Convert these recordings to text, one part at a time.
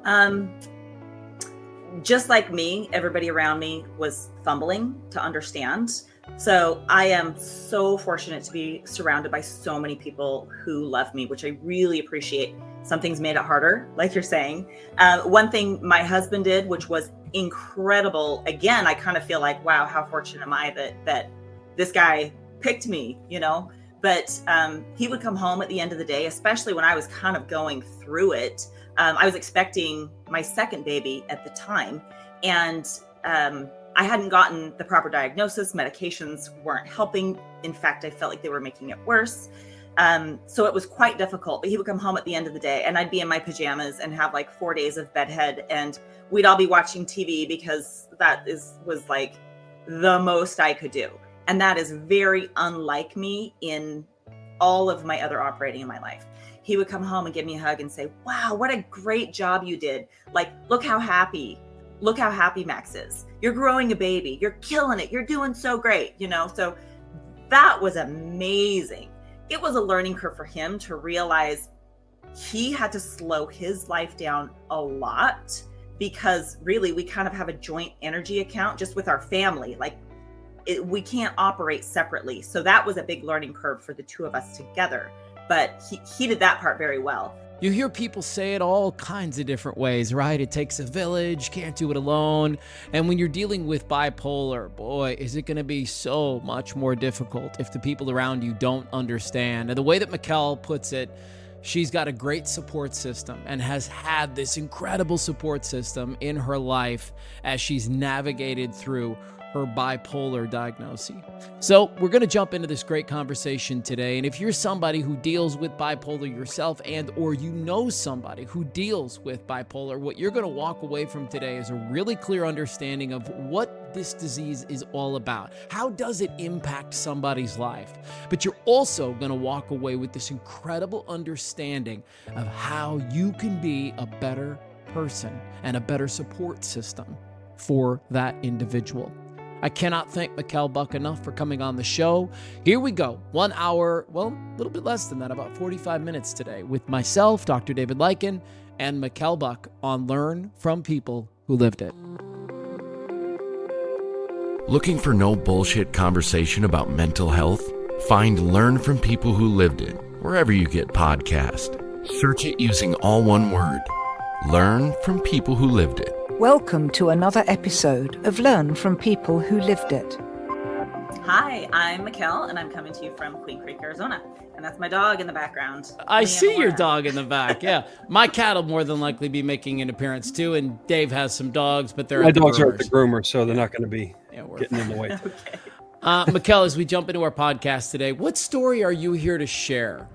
Um, just like me, everybody around me was fumbling to understand. So I am so fortunate to be surrounded by so many people who love me, which I really appreciate. Some things made it harder, like you're saying. One thing my husband did, which was incredible. Again, I kind of feel like, wow, how fortunate am I that this guy picked me, you know? But he would come home at the end of the day, especially when I was kind of going through it. I was expecting my second baby at the time, and I hadn't gotten the proper diagnosis. Medications weren't helping. In fact, I felt like they were making it worse. So it was quite difficult, but he would come home at the end of the day and I'd be in my pajamas and have like 4 days of bedhead, and we'd all be watching TV because was like the most I could do. And that is very unlike me in all of my other operating in my life. He would come home and give me a hug and say, wow, what a great job you did. Like, look how happy Max is. You're growing a baby. You're killing it. You're doing so great, you know? So that was amazing. It was a learning curve for him to realize he had to slow his life down a lot, because really we kind of have a joint energy account just with our family. Like we can't operate separately. So that was a big learning curve for the two of us together. But he did that part very well. You hear people say it all kinds of different ways, right? It takes a village, can't do it alone. And when you're dealing with bipolar, boy, is it going to be so much more difficult if the people around you don't understand. And the way that Mequell puts it, she's got a great support system and has had this incredible support system in her life as she's navigated through her bipolar diagnosis. So we're going to jump into this great conversation today. And if you're somebody who deals with bipolar yourself, and or you know somebody who deals with bipolar, what you're going to walk away from today is a really clear understanding of what this disease is all about. How does it impact somebody's life? But you're also going to walk away with this incredible understanding of how you can be a better person and a better support system for that individual. I cannot thank Mequell Buck enough for coming on the show. Here we go. 1 hour, well, a little bit less than that, about 45 minutes today with myself, Dr. David Lycan, and Mequell Buck on Learn from People Who Lived It. Looking for no bullshit conversation about mental health? Find Learn from People Who Lived It wherever you get podcasts. Search it using all one word. Learn from People Who Lived It. Welcome to another episode of Learn from People Who Lived It. Hi, I'm Mequell, and I'm coming to you from Queen Creek, Arizona. And that's my dog in the background. I see your dog in the back, yeah. My cat will more than likely be making an appearance too, and Dave has some dogs, but they're My dogs are at the groomer, so they're not going to be getting in the way. Okay. Mequell, as we jump into our podcast today, what story are you here to share?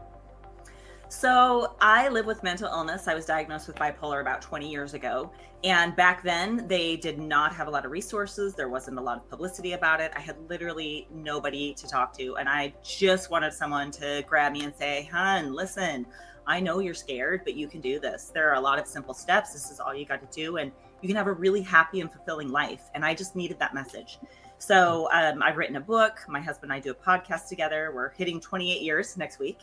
So I live with mental illness. I was diagnosed with bipolar about 20 years ago. And back then, they did not have a lot of resources. There wasn't a lot of publicity about it. I had literally nobody to talk to. And I just wanted someone to grab me and say, "Hun, listen, I know you're scared, but you can do this. There are a lot of simple steps. This is all you got to do. And you can have a really happy and fulfilling life." And I just needed that message. So I've written a book. My husband and I do a podcast together. We're hitting 28 years next week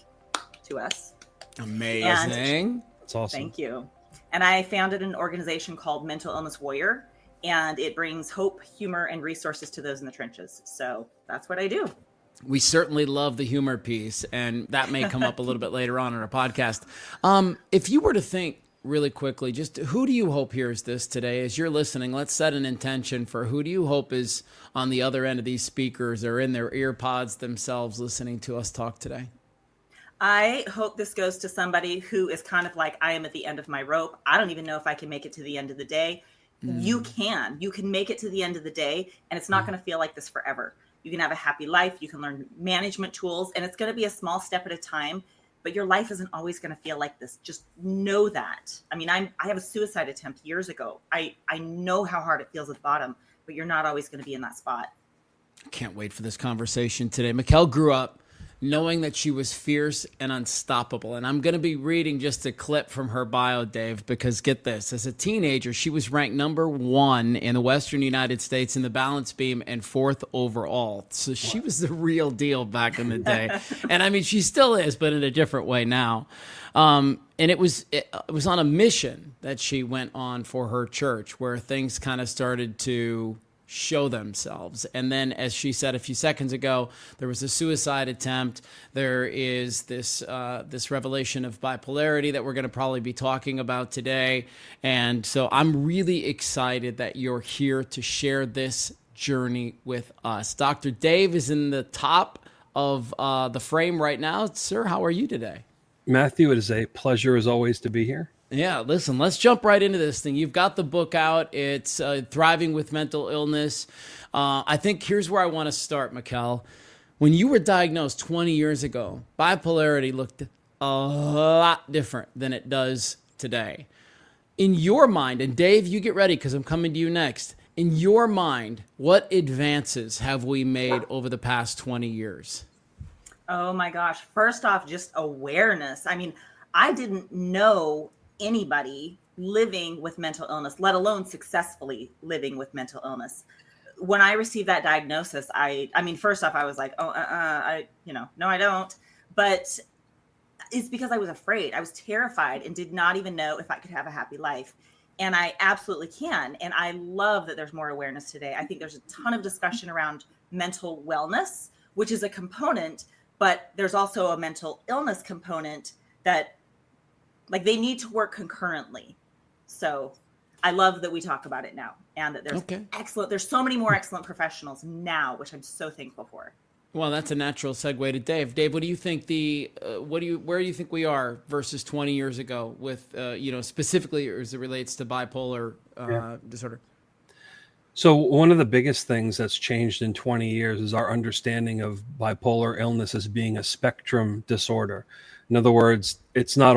to us. Amazing. That's awesome. Thank you. And I founded an organization called Mental Illness Warrior, and it brings hope, humor, and resources to those in the trenches. So that's what I do. We certainly love the humor piece, and that may come up a little bit later on in our podcast. If you were to think really quickly, just who do you hope hears this today? As you're listening, let's set an intention for who do you hope is on the other end of these speakers or in their ear pods themselves listening to us talk today? I hope this goes to somebody who is kind of like, I am at the end of my rope. I don't even know if I can make it to the end of the day. You can make it to the end of the day, and it's not going to feel like this forever. You can have a happy life. You can learn management tools, and it's going to be a small step at a time, but your life isn't always going to feel like this. Just know that. I mean, I have a suicide attempt years ago. I know how hard it feels at the bottom, but you're not always going to be in that spot. Can't wait for this conversation today. Mequell grew up knowing that she was fierce and unstoppable. And I'm going to be reading just a clip from her bio, Dave, because get this, as a teenager, she was ranked #1 in the Western United States in the balance beam and 4th overall. So she was the real deal back in the day. And I mean, she still is, but in a different way now. And it was on a mission that she went on for her church, where things kind of started to show themselves. And then, as she said a few seconds ago, there was a suicide attempt. There is this revelation of bipolarity that we're going to probably be talking about today. And so I'm really excited that you're here to share this journey with us. Dr. Dave is in the top of the frame right now. Sir, how are you today? Matthew, it is a pleasure as always to be here. Yeah, listen, let's jump right into this thing. You've got the book out. It's Thriving with Mental Illness. I think here's where I want to start, Mequell. When you were diagnosed 20 years ago, bipolarity looked a lot different than it does today. In your mind, and Dave, you get ready because I'm coming to you next. In your mind, what advances have we made over the past 20 years? Oh my gosh. First off, just awareness. I mean, I didn't know anybody living with mental illness, let alone successfully living with mental illness. When I received that diagnosis, I mean, first off, I was like, no, I don't. But it's because I was afraid. I was terrified and did not even know if I could have a happy life. And I absolutely can. And I love that there's more awareness today. I think there's a ton of discussion around mental wellness, which is a component, but there's also a mental illness component that, like, they need to work concurrently. So I love that we talk about it now, and that there's so many more excellent professionals now, which I'm so thankful for. Well, that's a natural segue to Dave. Dave, what do you think where do you think we are versus 20 years ago with, specifically as it relates to bipolar disorder? So one of the biggest things that's changed in 20 years is our understanding of bipolar illness as being a spectrum disorder. In other words, it's not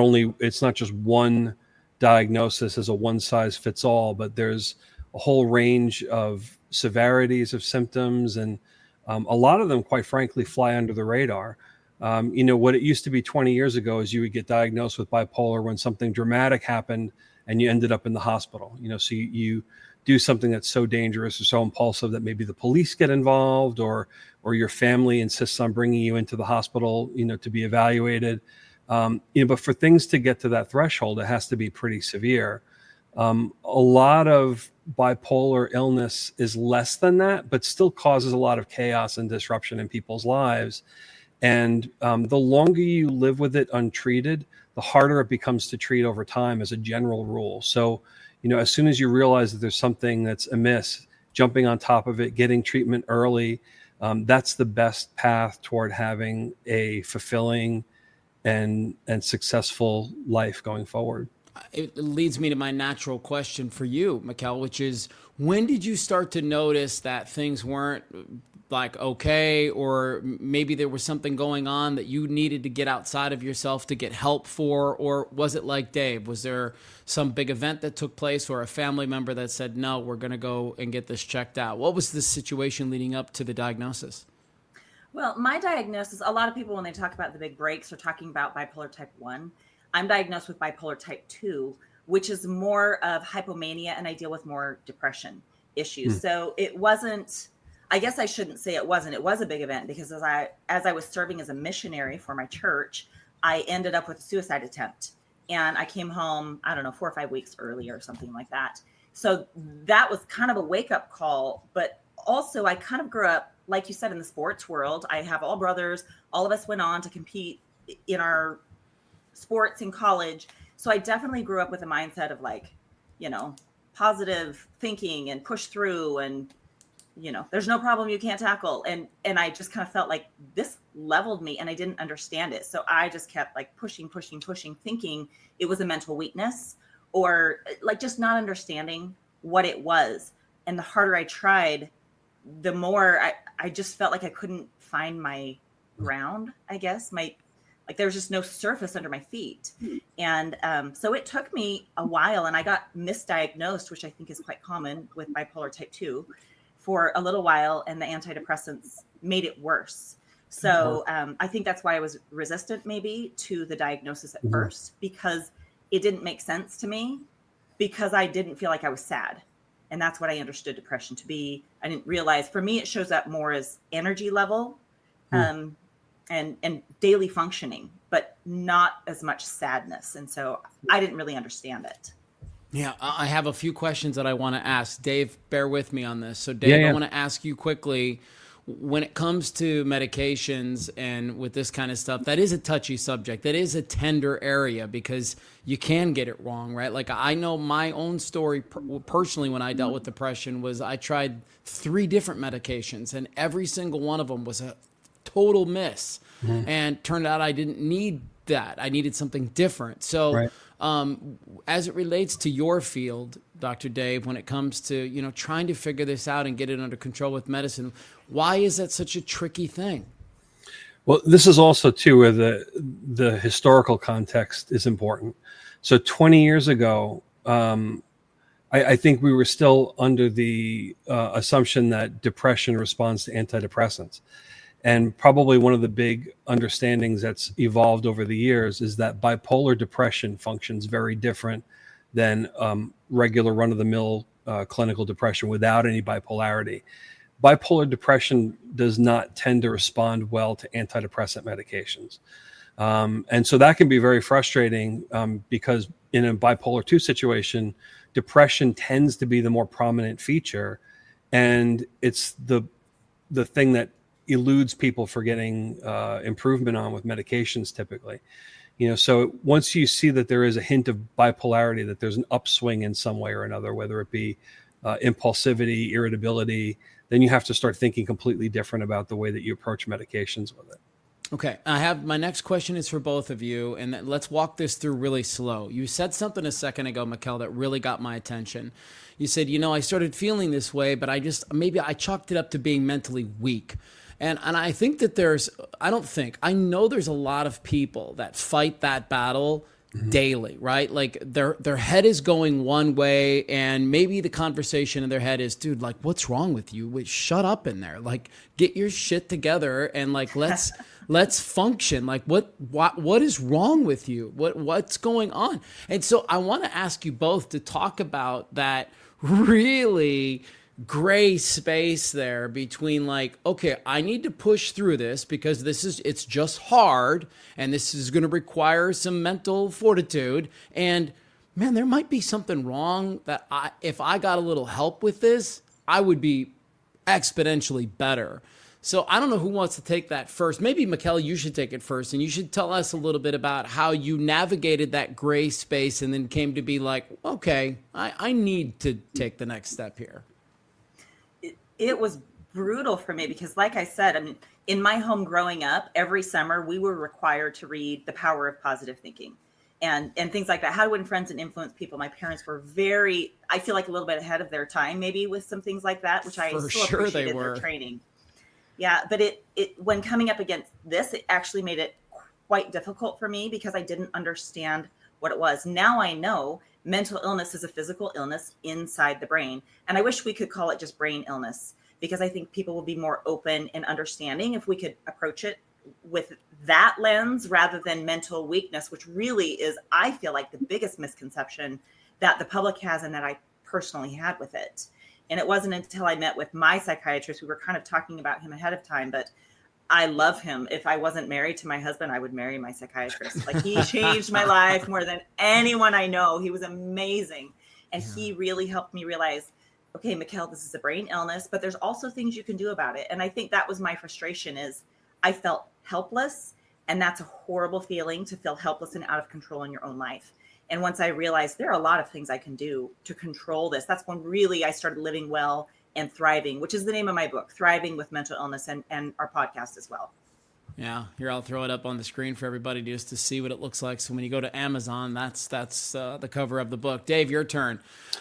just one diagnosis as a one size fits all, but there's a whole range of severities of symptoms, and a lot of them, quite frankly, fly under the radar. What it used to be 20 years ago is you would get diagnosed with bipolar when something dramatic happened and you ended up in the hospital. So you do something that's so dangerous or so impulsive that maybe the police get involved, or your family insists on bringing you into the hospital, to be evaluated. But for things to get to that threshold, it has to be pretty severe. A lot of bipolar illness is less than that, but still causes a lot of chaos and disruption in people's lives. And the longer you live with it untreated, the harder it becomes to treat over time as a general rule. So, as soon as you realize that there's something that's amiss, jumping on top of it, getting treatment early, that's the best path toward having a fulfilling and successful life going forward. It leads me to my natural question for you, Mequell, which is, when did you start to notice that things weren't like okay, or maybe there was something going on that you needed to get outside of yourself to get help for? Or was it like Dave? Was there some big event that took place, or a family member that said, no, we're going to go and get this checked out? What was the situation leading up to the diagnosis? Well, my diagnosis, a lot of people, when they talk about the big breaks, are talking about bipolar type 1. I'm diagnosed with bipolar type 2, which is more of hypomania, and I deal with more depression issues. So it wasn't, I guess I shouldn't say it wasn't. It was a big event because as I was serving as a missionary for my church, I ended up with a suicide attempt. And I came home, 4 or 5 weeks early or something like that. So that was kind of a wake-up call. But also, I kind of grew up, like you said, in the sports world. I have all brothers. All of us went on to compete in our sports in college. So I definitely grew up with a mindset of positive thinking and push through, and there's no problem you can't tackle. And I just kind of felt like this leveled me, and I didn't understand it. So I just kept pushing, thinking it was a mental weakness, or just not understanding what it was. And the harder I tried, the more I just felt like I couldn't find my ground, I guess. There was just no surface under my feet. And so it took me a while, and I got misdiagnosed, which I think is quite common with bipolar type 2, for a little while, and the antidepressants made it worse. So I think that's why I was resistant maybe to the diagnosis at first, because it didn't make sense to me, because I didn't feel like I was sad. And that's what I understood depression to be. I didn't realize, for me, it shows up more as energy level and daily functioning, but not as much sadness. And so I didn't really understand it. Yeah, I have a few questions that I want to ask. Dave, bear with me on this. So, Dave, I want to ask you quickly, when it comes to medications and with this kind of stuff, that is a touchy subject. That is a tender area because you can get it wrong, right? Like, I know my own story personally when I dealt with depression was I tried 3 different medications, and every single one of them was a total miss. And turned out I didn't need that. I needed something different. So as it relates to your field, Dr. Dave, when it comes to, trying to figure this out and get it under control with medicine, why is that such a tricky thing? Well, this is also too where the historical context is important. So 20 years ago, I think we were still under the assumption that depression responds to antidepressants. And probably one of the big understandings that's evolved over the years is that bipolar depression functions very different than regular run-of-the-mill clinical depression without any bipolarity. Bipolar depression does not tend to respond well to antidepressant medications. And so that can be very frustrating because in a bipolar 2 situation, depression tends to be the more prominent feature. And it's the thing that eludes people for getting improvement on with medications typically. So once you see that there is a hint of bipolarity, that there's an upswing in some way or another, whether it be impulsivity, irritability, then you have to start thinking completely different about the way that you approach medications with it. Okay, my next question is for both of you, and let's walk this through really slow. You said something a second ago, Mequell, that really got my attention. You said, I started feeling this way, but I chalked it up to being mentally weak. And I think that I know there's a lot of people that fight that battle daily, right? Like their head is going one way, and maybe the conversation in their head is, dude, like, what's wrong with you? Wait, shut up in there. Like, get your shit together and like, let's function. Like what is wrong with you? What's going on? And so I want to ask you both to talk about that really gray space there between like, okay, I need to push through this because it's just hard and this is going to require some mental fortitude. And man, there might be something wrong that if I got a little help with this, I would be exponentially better. So I don't know who wants to take that first. Maybe Mequell, you should take it first, and you should tell us a little bit about how you navigated that gray space and then came to be like, okay, I need to take the next step here. It was brutal for me because, like I said, I mean, in my home growing up, every summer we were required to read The Power of Positive Thinking and things like that. How to Win Friends and Influence People. My parents were I feel like a little bit ahead of their time, maybe with some things like that, which I still appreciated their training. Yeah, but it when coming up against this, it actually made it quite difficult for me because I didn't understand what it was. Now I know mental illness is a physical illness inside the brain. And I wish we could call it just brain illness, because I think people will be more open and understanding if we could approach it with that lens rather than mental weakness, which really is, I feel like, the biggest misconception that the public has and that I personally had with it. And it wasn't until I met with my psychiatrist, we were kind of talking about him ahead of time, but I love him. If I wasn't married to my husband, I would marry my psychiatrist. Like, he changed my life more than anyone I know. He was amazing. And he really helped me realize, okay, Mequell, this is a brain illness, but there's also things you can do about it. And I think that was my frustration, is I felt helpless. And that's a horrible feeling, to feel helpless and out of control in your own life. And once I realized there are a lot of things I can do to control this, that's when really I started living well and thriving, which is the name of my book, Thriving with Mental Illness, and our podcast as well. Yeah, here, I'll throw it up on the screen for everybody just to see what it looks like. So when you go to Amazon, that's the cover of the book. Dave, your turn.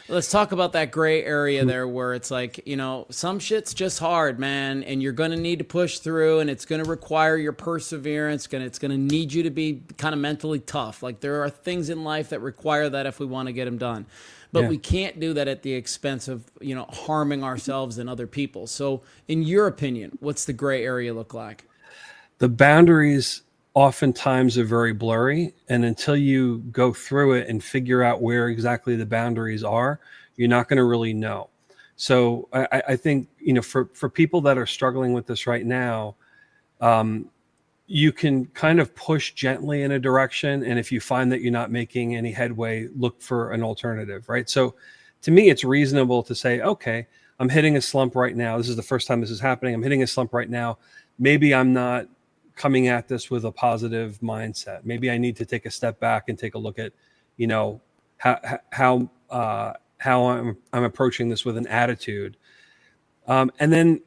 Let's talk about that gray area there where it's like, some shit's just hard, man, and you're going to need to push through, and it's going to require your perseverance. It's going to need you to be kind of mentally tough. Like, there are things in life that require that if we want to get them done. But we can't do that at the expense of, harming ourselves and other people. So in your opinion, what's the gray area look like? the boundaries oftentimes are very blurry. And until you go through it and figure out where exactly the boundaries are, you're not going to really know. So I think, for people that are struggling with this right now, you can kind of push gently in a direction. And if you find that you're not making any headway, look for an alternative, right? So to me, it's reasonable to say, okay, I'm hitting a slump right now. This is the first time this is happening. I'm hitting a slump right now. Maybe I'm not coming at this with a positive mindset. Maybe I need to take a step back and take a look at, how I'm approaching this with an attitude. And then,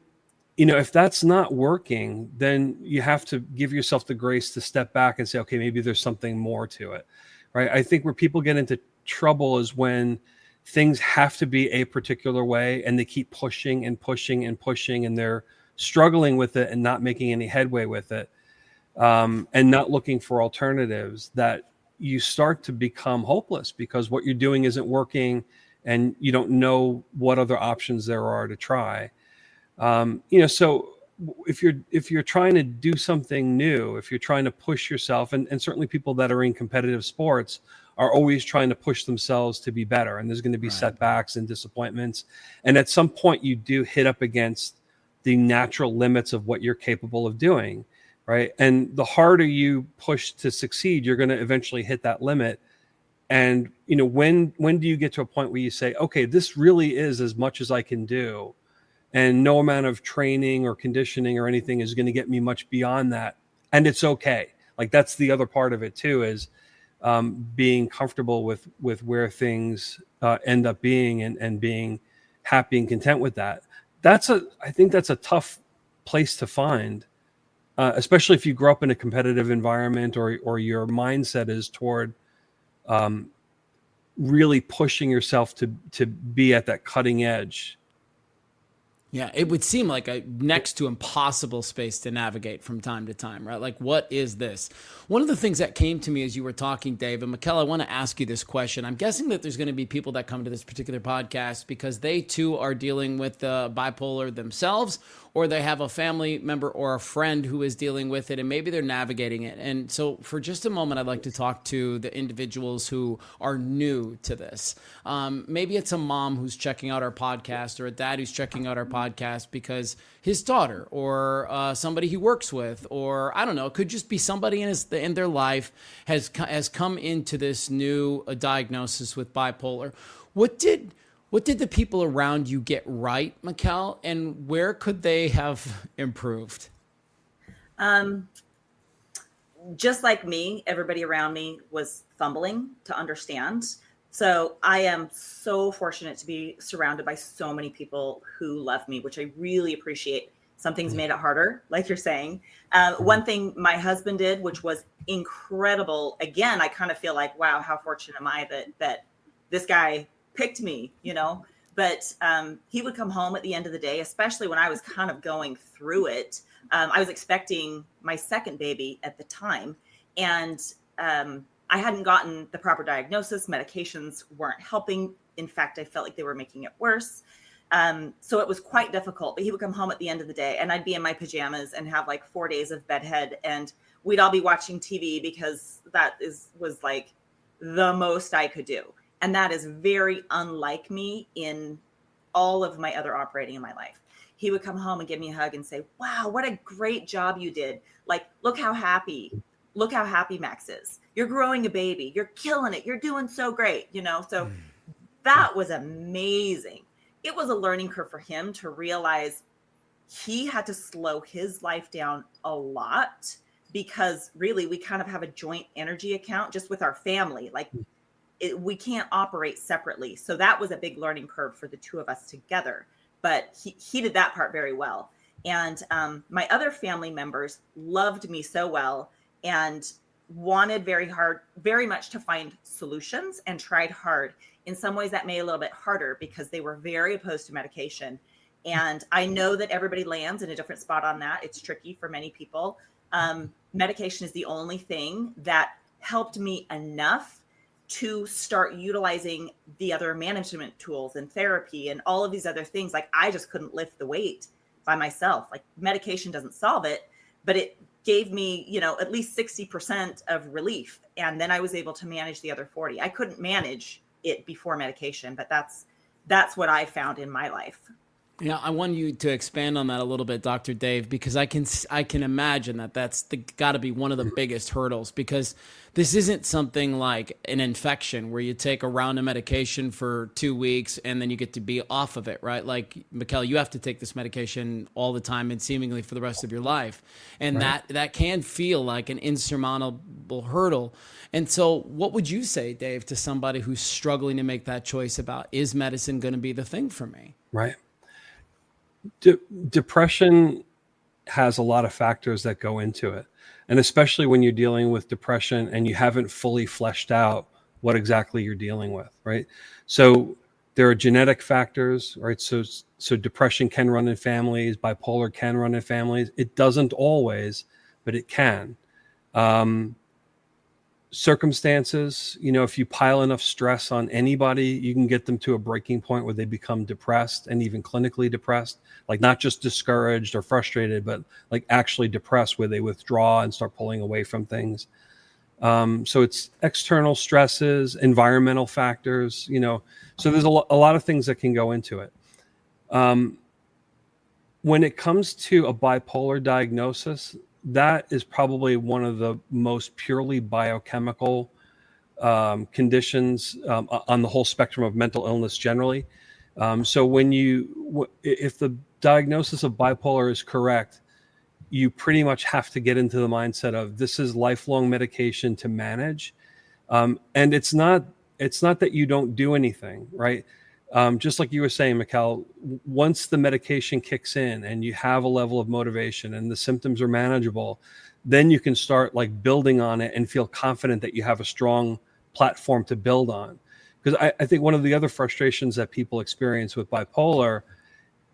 if that's not working, then you have to give yourself the grace to step back and say, okay, maybe there's something more to it, right? I think where people get into trouble is when things have to be a particular way and they keep pushing and pushing and pushing, and they're struggling with it and not making any headway with it, and not looking for alternatives, that you start to become hopeless because what you're doing isn't working and you don't know what other options there are to try. So if you're trying to do something new, if you're trying to push yourself, and certainly people that are in competitive sports are always trying to push themselves to be better, and there's going to be setbacks and disappointments. And at some point you do hit up against the natural limits of what you're capable of doing, right? And the harder you push to succeed, you're going to eventually hit that limit. And, when do you get to a point where you say, okay, this really is as much as I can do, and no amount of training or conditioning or anything is going to get me much beyond that. And it's okay. Like, that's the other part of it too, is being comfortable with where things end up being, and being happy and content with that. I think that's a tough place to find, especially if you grow up in a competitive environment, or your mindset is toward really pushing yourself to be at that cutting edge. Yeah, it would seem like a next to impossible space to navigate from time to time, right? Like, what is this? One of the things that came to me as you were talking, Dave, and Mequell, I want to ask you this question. I'm guessing that there's going to be people that come to this particular podcast because they too are dealing with bipolar themselves, or they have a family member or a friend who is dealing with it, and maybe they're navigating it. And so for just a moment, I'd like to talk to the individuals who are new to this. Maybe it's a mom who's checking out our podcast, or a dad who's checking out our podcast because his daughter, or somebody he works with, or I don't know, it could just be somebody in their life has come into this new diagnosis with bipolar. What did the people around you get right, Mequell, and where could they have improved? Just like me, everybody around me was fumbling to understand. So I am so fortunate to be surrounded by so many people who love me, which I really appreciate. Some things made it harder, like you're saying. One thing my husband did, which was incredible. Again, I kind of feel like, wow, how fortunate am I that this guy picked me, but he would come home at the end of the day, especially when I was kind of going through it. I was expecting my second baby at the time, and I hadn't gotten the proper diagnosis. Medications weren't helping. In fact, I felt like they were making it worse. So it was quite difficult, but he would come home at the end of the day, and I'd be in my pajamas and have like 4 days of bedhead, and we'd all be watching TV because was like the most I could do. And that is very unlike me in all of my other operating in my life. He would come home and give me a hug and say, wow, what a great job you did. Like, look how happy Max is. You're growing a baby. You're killing it. You're doing so great. So that was amazing. It was a learning curve for him to realize he had to slow his life down a lot, because really we kind of have a joint energy account just with our family. Like, we can't operate separately. So that was a big learning curve for the two of us together, but he did that part very well. And my other family members loved me so well and wanted very much to find solutions, and tried hard. In some ways that made it a little bit harder because they were very opposed to medication. And I know that everybody lands in a different spot on that. It's tricky for many people. Medication is the only thing that helped me enough to start utilizing the other management tools and therapy and all of these other things. Like, I just couldn't lift the weight by myself. Like, medication doesn't solve it, but it gave me, at least 60% of relief. And then I was able to manage the other 40. I couldn't manage it before medication, but that's what I found in my life. Yeah, I want you to expand on that a little bit, Dr. Dave, because I can imagine that's got to be one of the biggest hurdles, because this isn't something like an infection where you take a round of medication for 2 weeks and then you get to be off of it, right? Like, Mequell, you have to take this medication all the time and seemingly for the rest of your life. And right. that can feel like an insurmountable hurdle. And so what would you say, Dave, to somebody who's struggling to make that choice about, is medicine going to be the thing for me? Right. Depression has a lot of factors that go into it. And especially when you're dealing with depression and you haven't fully fleshed out what exactly you're dealing with, right? So there are genetic factors, right? So depression can run in families, bipolar can run in families. It doesn't always, but it can. Circumstances, if you pile enough stress on anybody, you can get them to a breaking point where they become depressed, and even clinically depressed, like not just discouraged or frustrated, but like actually depressed, where they withdraw and start pulling away from things. So it's external stresses, environmental factors, so there's a lot of things that can go into it. When it comes to a bipolar diagnosis, that is probably one of the most purely biochemical conditions on the whole spectrum of mental illness generally. So if the diagnosis of bipolar is correct, you pretty much have to get into the mindset of, this is lifelong medication to manage. And it's not that you don't do anything, right? Just like you were saying, Mequell, once the medication kicks in and you have a level of motivation and the symptoms are manageable, then you can start like building on it and feel confident that you have a strong platform to build on. Because I think one of the other frustrations that people experience with bipolar,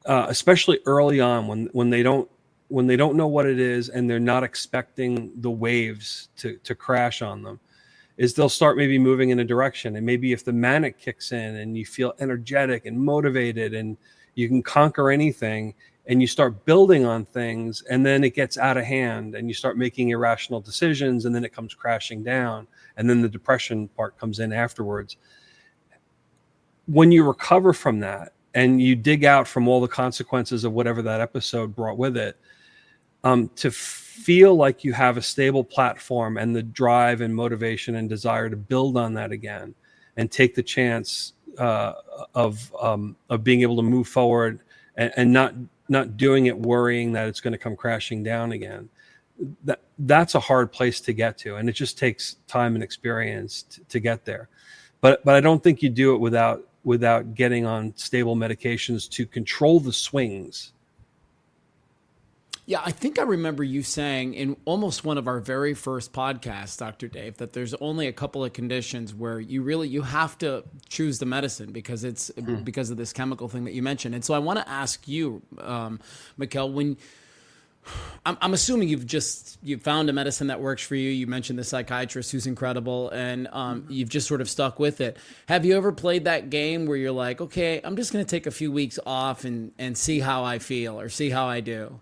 especially early on, when they don't know what it is and they're not expecting the waves to crash on them, is they'll start maybe moving in a direction. And maybe if the manic kicks in and you feel energetic and motivated and you can conquer anything, and you start building on things, and then it gets out of hand and you start making irrational decisions, and then it comes crashing down, and then the depression part comes in afterwards. When you recover from that and you dig out from all the consequences of whatever that episode brought with it, to feel like you have a stable platform and the drive and motivation and desire to build on that again and take the chance of being able to move forward and not doing it worrying that it's going to come crashing down again. That's a hard place to get to, and it just takes time and experience to get there. But I don't think you do it without getting on stable medications to control the swings. Yeah, I think I remember you saying in almost one of our very first podcasts, Dr. Dave, that there's only a couple of conditions where you have to choose the medicine because it's because of this chemical thing that you mentioned. And so I want to ask you, Mequell, when I'm assuming you've found a medicine that works for you. You mentioned the psychiatrist who's incredible, and you've just sort of stuck with it. Have you ever played that game where you're like, okay, I'm just going to take a few weeks off and see how I feel or see how I do?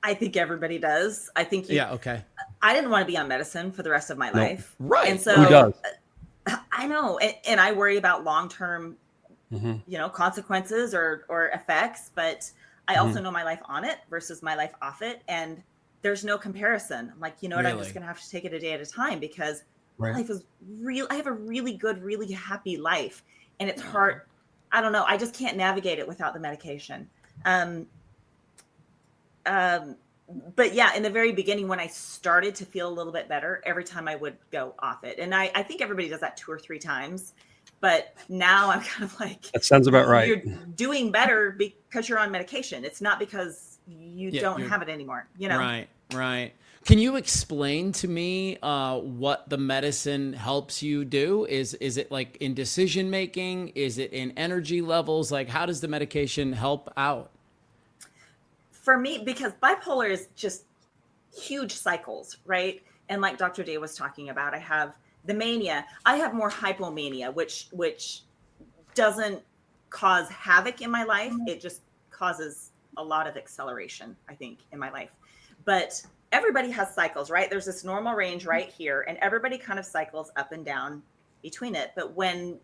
I think everybody does. I think okay. I didn't want to be on medicine for the rest of my life. Right. And so who does? I know. And I worry about long-term, consequences or effects, but I also know my life on it versus my life off it. And there's no comparison. I'm like, what? I'm just going to have to take it a day at a time because my life is real. I have a really good, really happy life, and it's hard. I don't know. I just can't navigate it without the medication. But yeah, in the very beginning, when I started to feel a little bit better, every time I would go off it. And I think everybody does that 2 or 3 times. But now I'm kind of like, that sounds about right. You're doing better because you're on medication. It's not because you don't have it anymore. Right. Can you explain to me what the medicine helps you do? Is it like in decision making? Is it in energy levels? Like, how does the medication help out? For me, because bipolar is just huge cycles, right? And like Dr. Day was talking about, I have the mania. I have more hypomania, which doesn't cause havoc in my life. It just causes a lot of acceleration, I think, in my life. but everybody has cycles, right? There's this normal range right here, and everybody kind of cycles up and down between it. But when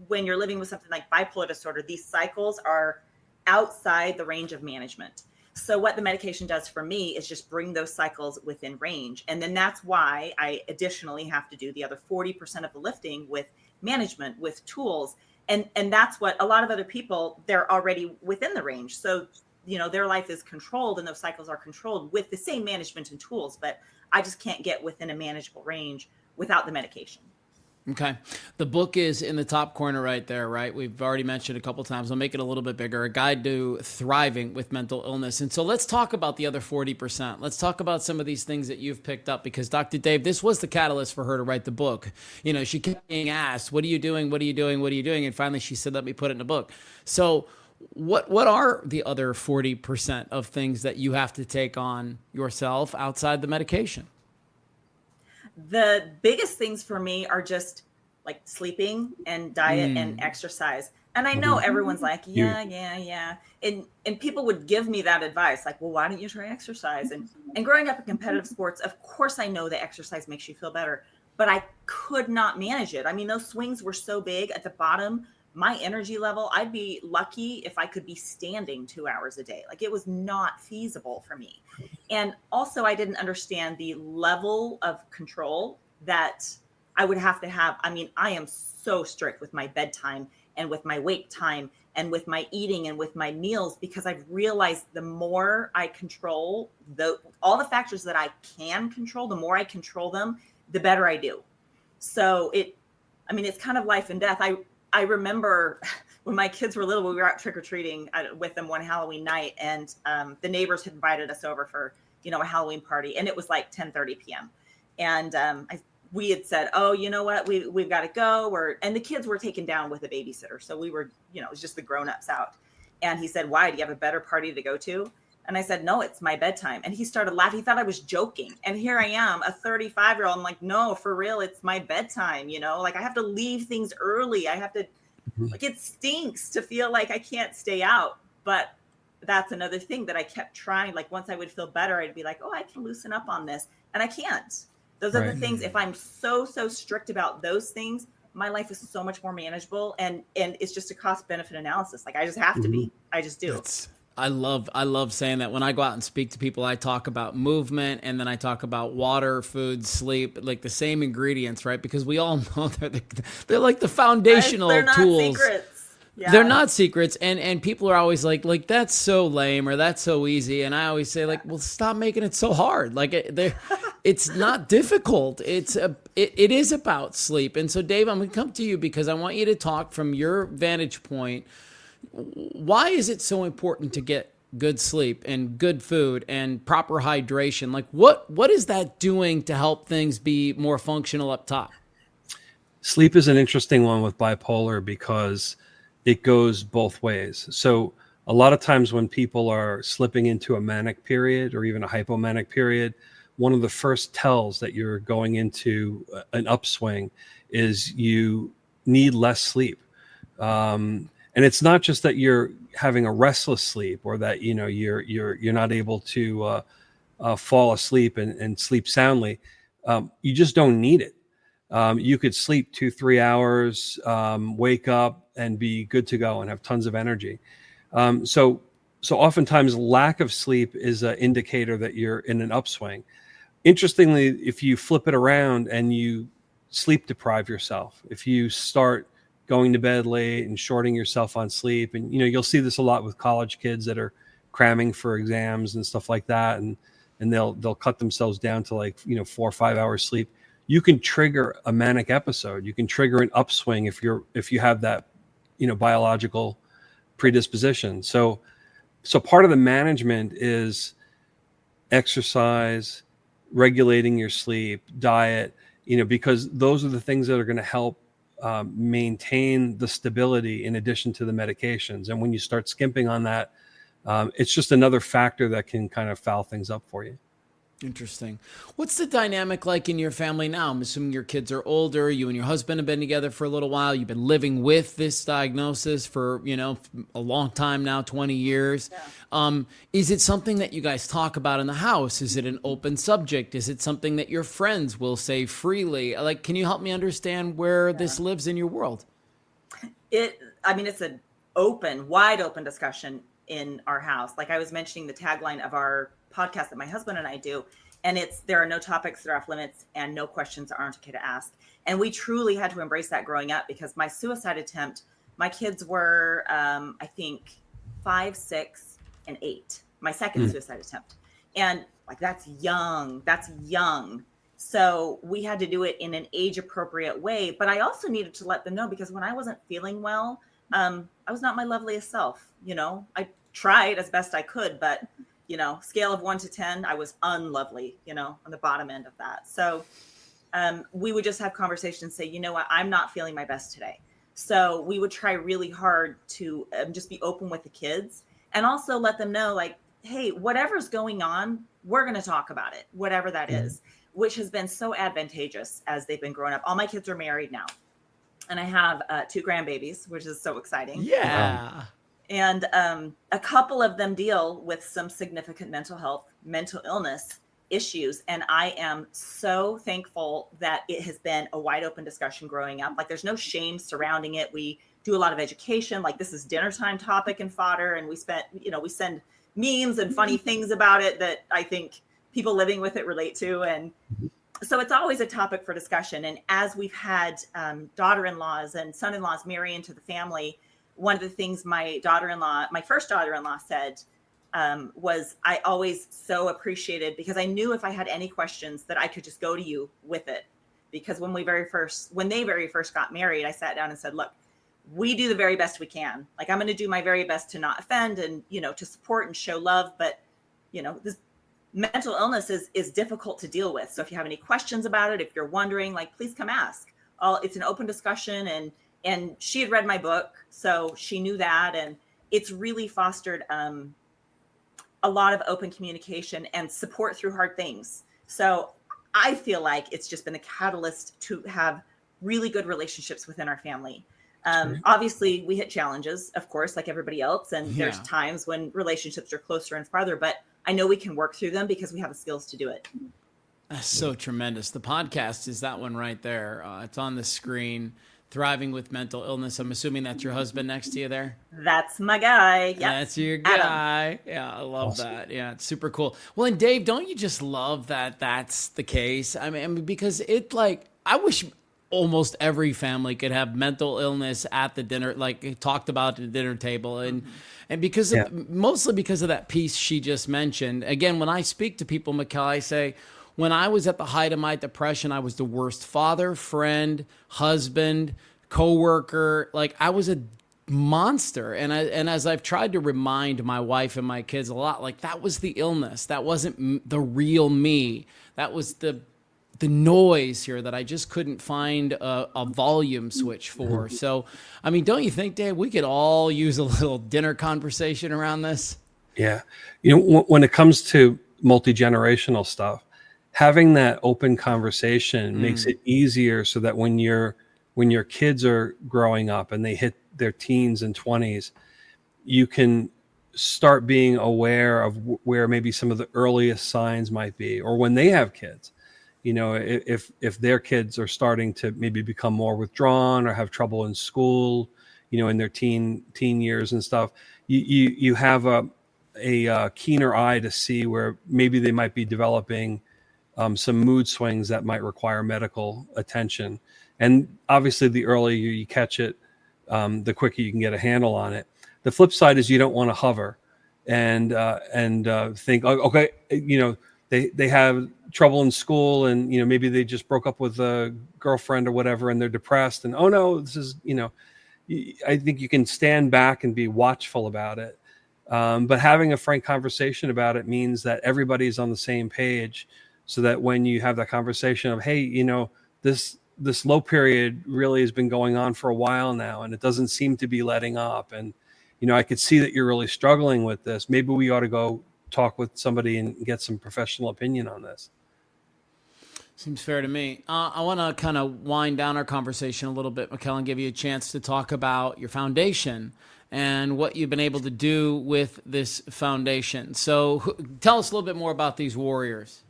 you're living with something like bipolar disorder, these cycles are outside the range of management. So what the medication does for me is just bring those cycles within range. And then that's why I additionally have to do the other 40% of the lifting with management, with tools. And that's what a lot of other people, they're already within the range. So, their life is controlled and those cycles are controlled with the same management and tools, but I just can't get within a manageable range without the medication. Okay. The book is in the top corner right there, right? We've already mentioned a couple times. I'll make it a little bit bigger. A Guide to Thriving with Mental Illness. And so let's talk about the other 40%. Let's talk about some of these things that you've picked up, because Dr. Dave, this was the catalyst for her to write the book. She kept being asked, what are you doing? What are you doing? What are you doing? And finally she said, let me put it in a book. So what are the other 40% of things that you have to take on yourself outside the medication? The biggest things for me are just like sleeping and diet and exercise. And I know everyone's like, yeah. And people would give me that advice. Like, well, why don't you try exercise? And growing up in competitive sports, of course, I know that exercise makes you feel better, but I could not manage it. I mean, those swings were so big at the bottom, my energy level, I'd be lucky if I could be standing 2 hours a day. Like, it was not feasible for me. And also I didn't understand the level of control that I would have to have. I mean, I am so strict with my bedtime and with my wake time and with my eating and with my meals, because I've realized the more I control all the factors that I can control, the more I control them, the better I do. So it's kind of life and death. I remember when my kids were little, we were out trick-or-treating with them one Halloween night, and the neighbors had invited us over for, a Halloween party, and it was like 10:30 p.m. And we had said, oh, you know what, we've got to go. And the kids were taken down with a babysitter. So we were, it was just the grown-ups out. And he said, why, do you have a better party to go to? And I said, no, it's my bedtime. And he started laughing. He thought I was joking. And here I am, a 35-year-old. I'm like, no, for real, it's my bedtime. Like, I have to leave things early. I have to, like, it stinks to feel like I can't stay out. But that's another thing that I kept trying. Like, once I would feel better, I'd be like, oh, I can loosen up on this. And I can't. Those are the things. If I'm so strict about those things, my life is so much more manageable. And it's just a cost benefit analysis. Like, I just have to be. I just do. I love saying that. When I go out and speak to people, I talk about movement, and then I talk about water, food, sleep, like the same ingredients, right? Because we all know they're like the foundational they're not tools. Secrets. Yeah. They're not secrets. And people are always like, that's so lame, or that's so easy. And I always say, like, well, stop making it so hard. Like, it's not difficult. It is about sleep. And so, Dave, I'm going to come to you because I want you to talk from your vantage point. Why is it so important to get good sleep and good food and proper hydration? Like, what is that doing to help things be more functional up top? Sleep is an interesting one with bipolar because it goes both ways. So a lot of times when people are slipping into a manic period or even a hypomanic period, one of the first tells that you're going into an upswing is you need less sleep. And it's not just that you're having a restless sleep or that you're not able to fall asleep and sleep soundly. You just don't need it. You could sleep 2-3 hours, wake up and be good to go and have tons of energy. So oftentimes lack of sleep is an indicator that you're in an upswing. Interestingly, if you flip it around and you sleep deprive yourself, if you start going to bed late and shorting yourself on sleep. And, you'll see this a lot with college kids that are cramming for exams and stuff like that. And they'll cut themselves down to 4 or 5 hours sleep. You can trigger a manic episode. You can trigger an upswing if you have that, biological predisposition. So part of the management is exercise, regulating your sleep, diet, because those are the things that are going to help maintain the stability in addition to the medications. And when you start skimping on that, it's just another factor that can kind of foul things up for you. Interesting. What's the dynamic like in your family now? I'm assuming your kids are older. You and your husband have been together for a little while. You've been living with this diagnosis for, a long time now, 20 years. Is it something that you guys talk about in the house? Is it an open subject? Is it something that your friends will say freely? Like, can you help me understand where this lives in your world? It's an wide open discussion in our house. Like I was mentioning, the tagline of our podcast that my husband and I do, and there are no topics that are off limits and no questions aren't okay to ask. And we truly had to embrace that growing up, because my suicide attempt, my kids were, I think 5, 6, and 8, my second suicide attempt. And like, that's young. So we had to do it in an age appropriate way. But I also needed to let them know, because when I wasn't feeling well, I was not my loveliest self. I tried as best I could, but scale of 1 to 10, I was unlovely, on the bottom end of that. So we would just have conversations and say, you know what, I'm not feeling my best today. So we would try really hard to just be open with the kids, and also let them know, like, hey, whatever's going on, we're going to talk about it, whatever that is, which has been so advantageous as they've been growing up. All my kids are married now, and I have 2 grandbabies, which is so exciting. Yeah. And a couple of them deal with some significant mental illness issues. And I am so thankful that it has been a wide open discussion growing up. Like, there's no shame surrounding it. We do a lot of education. Like, this is dinner time topic and fodder. And we send memes and funny things about it that I think people living with it relate to. And so it's always a topic for discussion. And as we've had daughter-in-laws and son-in-laws marry into the family, one of the things my first daughter-in-law said was, I always so appreciated, because I knew if I had any questions that I could just go to you with it. Because when they very first got married, I sat down and said, look, we do the very best we can. Like, I'm going to do my very best to not offend and, to support and show love. But, this mental illness is difficult to deal with. So if you have any questions about it, if you're wondering, like, please come ask. It's an open discussion, and she had read my book, so she knew that. And it's really fostered a lot of open communication and support through hard things. So I feel like it's just been a catalyst to have really good relationships within our family. Obviously, we hit challenges, of course, like everybody else. And there's times when relationships are closer and farther, but I know we can work through them because we have the skills to do it. That's so tremendous. The podcast is that one right there. It's on the screen. Thriving with Mental Illness. I'm assuming that's your husband next to you there? That's my guy. Yeah, that's your guy. Adam. Yeah, I love that. Yeah, it's super cool. Well, and Dave, don't you just love that that's the case? I mean, because I wish almost every family could have mental illness at the dinner, like talked about at the dinner table. And because mostly because of that piece she just mentioned. Again, when I speak to people, Mequell, I say, when I was at the height of my depression, I was the worst father, friend, husband, coworker. Like, I was a monster. And as I've tried to remind my wife and my kids a lot, like, that was the illness. That wasn't the real me. That was the noise here that I just couldn't find a volume switch for. So, I mean, don't you think, Dave, we could all use a little dinner conversation around this? Yeah. When it comes to multi-generational stuff, having that open conversation makes it easier, so that when your kids are growing up and they hit their teens and 20s, you can start being aware of where maybe some of the earliest signs might be, or when they have kids. If their kids are starting to maybe become more withdrawn or have trouble in school, in their teen years and stuff, you have a keener eye to see where maybe they might be developing some mood swings that might require medical attention. And obviously, the earlier you catch it, the quicker you can get a handle on it. The flip side is you don't want to hover and think, oh, okay, they have trouble in school, and maybe they just broke up with a girlfriend or whatever, and they're depressed, and oh no, this is I think you can stand back and be watchful about it. But having a frank conversation about it means that everybody's on the same page, so that when you have that conversation of, hey, this low period really has been going on for a while now, and it doesn't seem to be letting up. And, I could see that you're really struggling with this. Maybe we ought to go talk with somebody and get some professional opinion on this. Seems fair to me. I want to kind of wind down our conversation a little bit, Mequell, and give you a chance to talk about your foundation and what you've been able to do with this foundation. So tell us a little bit more about these warriors.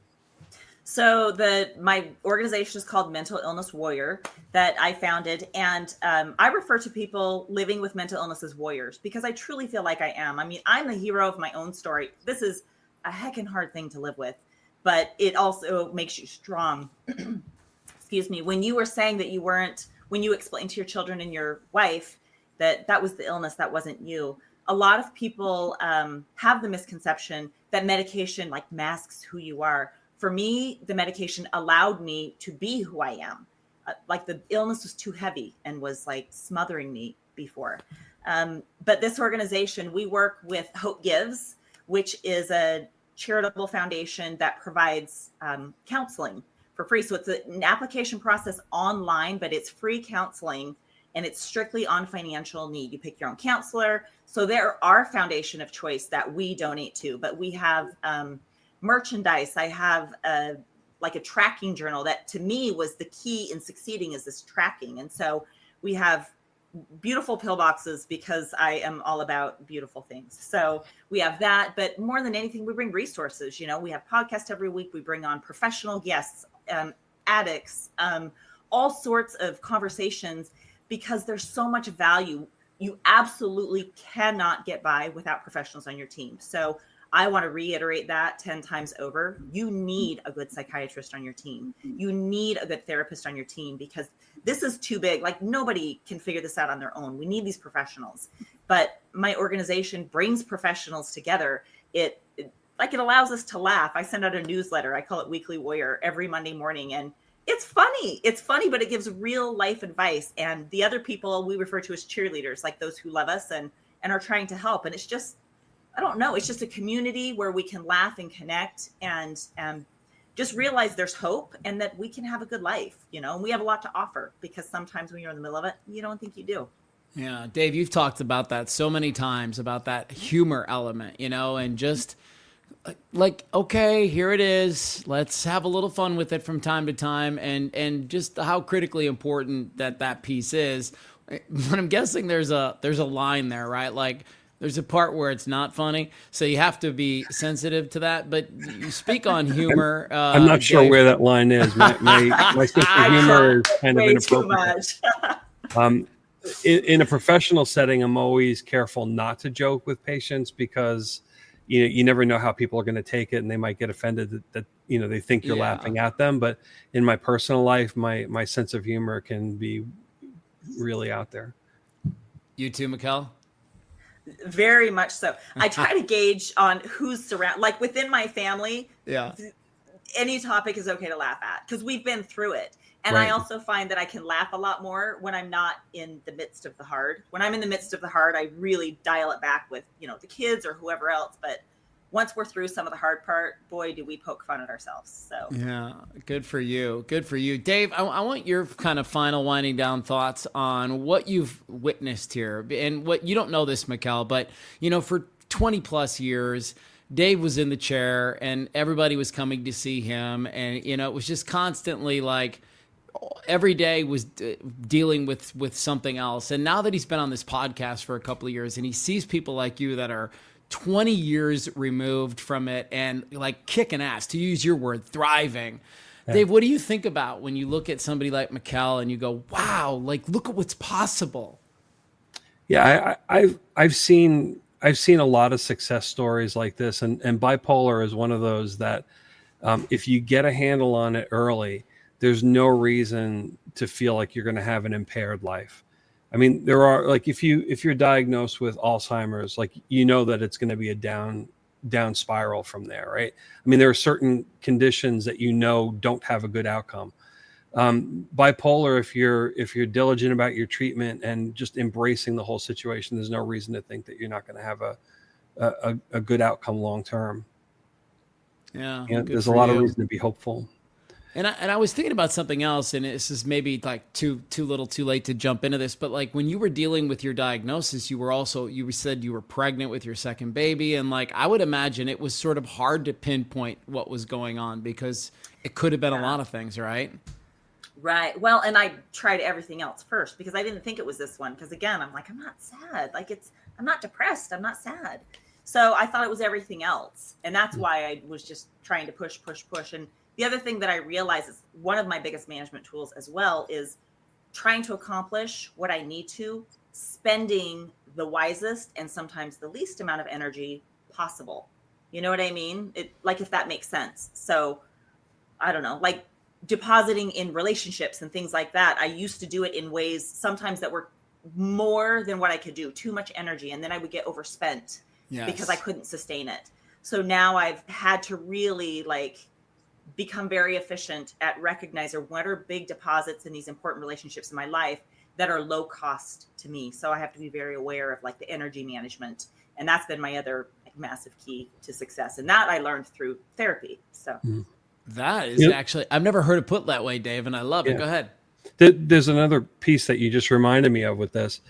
So my organization is called Mental Illness Warrior that I founded. And I refer to people living with mental illness as warriors because I truly feel like I am. I mean, I'm the hero of my own story. This is a heckin' hard thing to live with, but it also makes you strong. Excuse me. When you were saying that when you explained to your children and your wife that was the illness, that wasn't you. A lot of people have the misconception that medication like masks who you are. For me, the medication allowed me to be who I am. Like the illness was too heavy and was like smothering me before. But this organization, we work with Hope Gives, which is a charitable foundation that provides counseling for free. So it's an application process online, but it's free counseling and it's strictly on financial need. You pick your own counselor. So they're our foundation of choice that we donate to, but we have merchandise. I have a tracking journal that to me was the key in succeeding is this tracking. And so we have beautiful pill boxes because I am all about beautiful things. So we have that, but more than anything, we bring resources. You know, we have podcasts every week. We bring on professional guests, addicts, all sorts of conversations because there's so much value. You absolutely cannot get by without professionals on your team. So I want to reiterate that 10 times over. You need a good psychiatrist on your team. You need a good therapist on your team because this is too big. Like nobody can figure this out on their own. We need these professionals. But my organization brings professionals together. It allows us to laugh. I send out a newsletter. I call it Weekly Warrior every Monday morning. And it's funny. It's funny, but it gives real life advice. And the other people we refer to as cheerleaders, like those who love us and are trying to help. And it's just, I don't know. It's just a community where we can laugh and connect and just realize there's hope and that we can have a good life, you know, and we have a lot to offer because sometimes when you're in the middle of it, you don't think you do. Yeah. Dave, you've talked about that so many times about that humor element, you know, and just like, okay, here it is. Let's have a little fun with it from time to time and just how critically important that piece is. But I'm guessing there's a line there, right? Like, there's a part where it's not funny, so you have to be sensitive to that. But you speak on humor. I'm not sure Dave. where that line is. My sense of humor is kind of inappropriate. In a professional setting, I'm always careful not to joke with patients because you never know how people are going to take it, and they might get offended that they think you're laughing at them. But in my personal life, my sense of humor can be really out there. You too, Mequell? Very much so. I try to gauge on who's like within my family. Yeah. Any topic is okay to laugh at because we've been through it. And Right. I also find that I can laugh a lot more when I'm not in the midst of the hard. When I'm in the midst of the hard, I really dial it back with, the kids or whoever else. But once we're through some of the hard part, boy, do we poke fun at ourselves. So Yeah, good for you. Good for you. Dave, I want your kind of final winding down thoughts on what you've witnessed here. And what you don't know this, Mequell, but, for 20 plus years, Dave was in the chair and everybody was coming to see him. And, it was just constantly like every day was dealing with something else. And now that he's been on this podcast for a couple of years and he sees people like you that are 20 years removed from it and like kicking ass, to use your word, thriving. Yeah. Dave, what do you think about when you look at somebody like Mequell and you go, wow, like look at what's possible? Yeah, I've seen a lot of success stories like this, and bipolar is one of those that if you get a handle on it early, there's no reason to feel like you're going to have an impaired life. I mean, there are, like, if you're diagnosed with Alzheimer's, like, that it's going to be a down spiral from there, right? I mean, there are certain conditions that don't have a good outcome. Bipolar, if you're diligent about your treatment and just embracing the whole situation, there's no reason to think that you're not going to have a good outcome long term. Yeah, there's a lot of reason to be hopeful. And I was thinking about something else, and this is maybe like too little too late to jump into this, but like when you were dealing with your diagnosis, you said you were pregnant with your second baby, and like I would imagine it was sort of hard to pinpoint what was going on because it could have been a lot of things, right? Right. Well, and I tried everything else first because I didn't think it was this one. Because again, I'm like, I'm not sad. Like I'm not depressed. I'm not sad. So I thought it was everything else. And that's why I was just trying to push. And the other thing that I realize is one of my biggest management tools as well is trying to accomplish what I need to, spending the wisest and sometimes the least amount of energy possible. You know what I mean? Like if that makes sense. So I don't know, like depositing in relationships and things like that. I used to do it in ways sometimes that were more than what I could do, too much energy. And then I would get overspent because I couldn't sustain it. So now I've had to really like become very efficient at recognizing what are big deposits in these important relationships in my life that are low cost to me. So I have to be very aware of like the energy management. And that's been my other like, massive key to success. And that I learned through therapy. So that is actually, I've never heard it put that way, Dave, and I love it. Go ahead. There's another piece that you just reminded me of with this.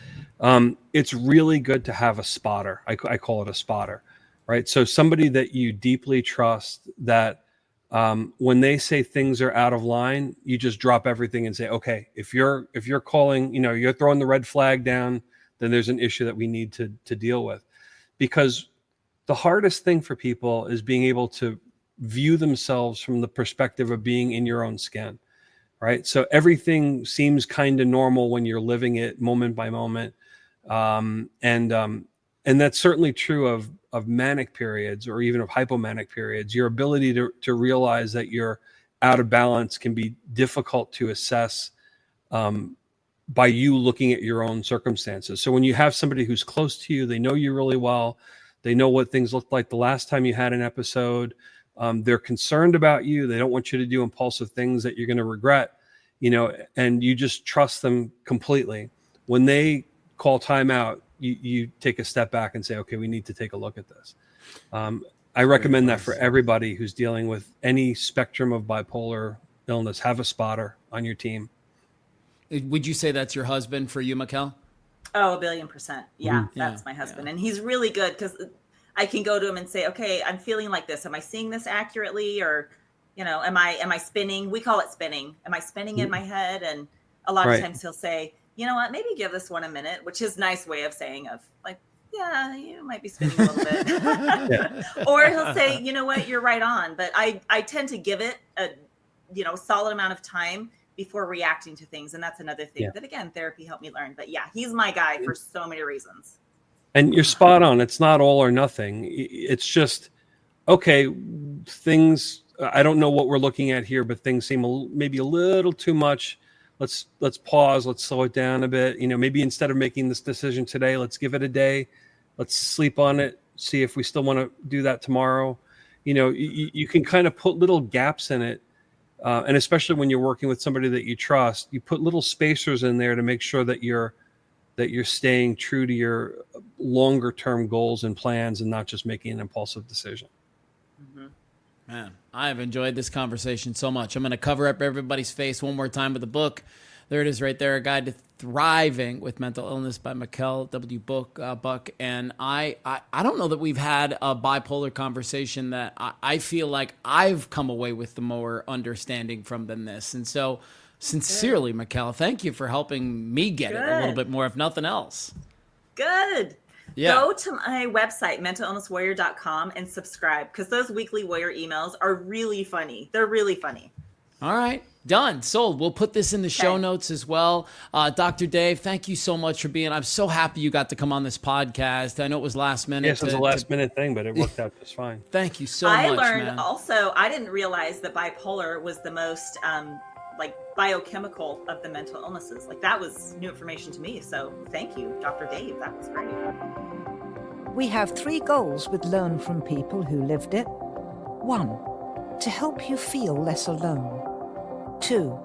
It's really good to have a spotter. I call it a spotter, right? So somebody that you deeply trust that when they say things are out of line, you just drop everything and say, okay, if you're calling, you're throwing the red flag down, then there's an issue that we need to deal with. Because the hardest thing for people is being able to view themselves from the perspective of being in your own skin, right? So everything seems kind of normal when you're living it moment by moment. And that's certainly true of manic periods or even of hypomanic periods. Your ability to realize that you're out of balance can be difficult to assess by you looking at your own circumstances. So when you have somebody who's close to you, they know you really well, they know what things looked like the last time you had an episode, they're concerned about you, they don't want you to do impulsive things that you're going to regret, and you just trust them completely. When they call timeout, you take a step back and say, okay, we need to take a look at this. I recommend that for everybody who's dealing with any spectrum of bipolar illness. Have a spotter on your team. Would you say that's your husband for you, Mequell? Oh, 1,000,000,000%. Yeah, that's my husband. Yeah. And he's really good because I can go to him and say, okay, I'm feeling like this. Am I seeing this accurately? Or, am I spinning? We call it spinning. Am I spinning in my head? And a lot of times he'll say, you know what, maybe give this one a minute, which is a nice way of saying of like, yeah, you might be spinning a little bit. Or he'll say, you know what, you're right on. But I tend to give it a, solid amount of time before reacting to things. And that's another thing that, again, therapy helped me learn. But yeah, he's my guy for so many reasons. And you're spot on. It's not all or nothing. It's just, okay, things, I don't know what we're looking at here, but things seem maybe a little too much. Let's pause. Let's slow it down a bit. Maybe instead of making this decision today, let's give it a day. Let's sleep on it. See if we still want to do that tomorrow. You can kind of put little gaps in it. And especially when you're working with somebody that you trust, you put little spacers in there to make sure that you're staying true to your longer term goals and plans and not just making an impulsive decision. Mm-hmm. Man, I have enjoyed this conversation so much. I'm going to cover up everybody's face one more time with the book. There it is right there, A Guide to Thriving with Mental Illness by Mequell W. Buck. And I don't know that we've had a bipolar conversation that I feel like I've come away with the more understanding from than this. And so sincerely, Mequell, thank you for helping me get it a little bit more, if nothing else. Good. Yeah. Go to my website, mentalillnesswarrior.com, and subscribe because those weekly Warrior emails are really funny. They're really funny. All right. Done. Sold. We'll put this in the show notes as well. Dr. Dave, thank you so much for being. I'm so happy you got to come on this podcast. I know it was last minute. Yes, it was a last minute thing, but it worked out just fine. Thank you so much. I learned also, I didn't realize that bipolar was the most biochemical of the mental illnesses. Like that was new information to me. So thank you, Dr. Dave. That was great. We have 3 goals with Learn from People who lived it. 1, to help you feel less alone. 2,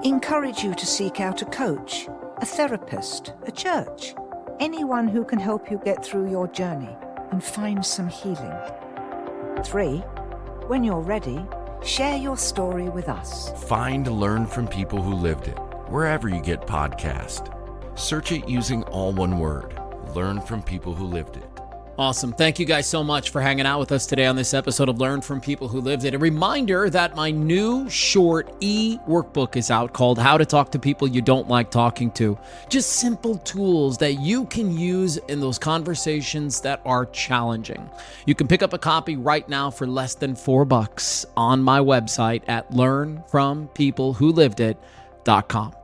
encourage you to seek out a coach, a therapist, a church, anyone who can help you get through your journey and find some healing. 3, when you're ready, Share your story with us. Find Learn from People Who Lived It, wherever you get podcasts. Search it using all one word. Learn from People Who Lived It. Awesome. Thank you guys so much for hanging out with us today on this episode of Learn from People Who Lived It. A reminder that my new short e-workbook is out called How to Talk to People You Don't Like Talking to. Just simple tools that you can use in those conversations that are challenging. You can pick up a copy right now for less than $4 on my website at learnfrompeoplewholivedit.com.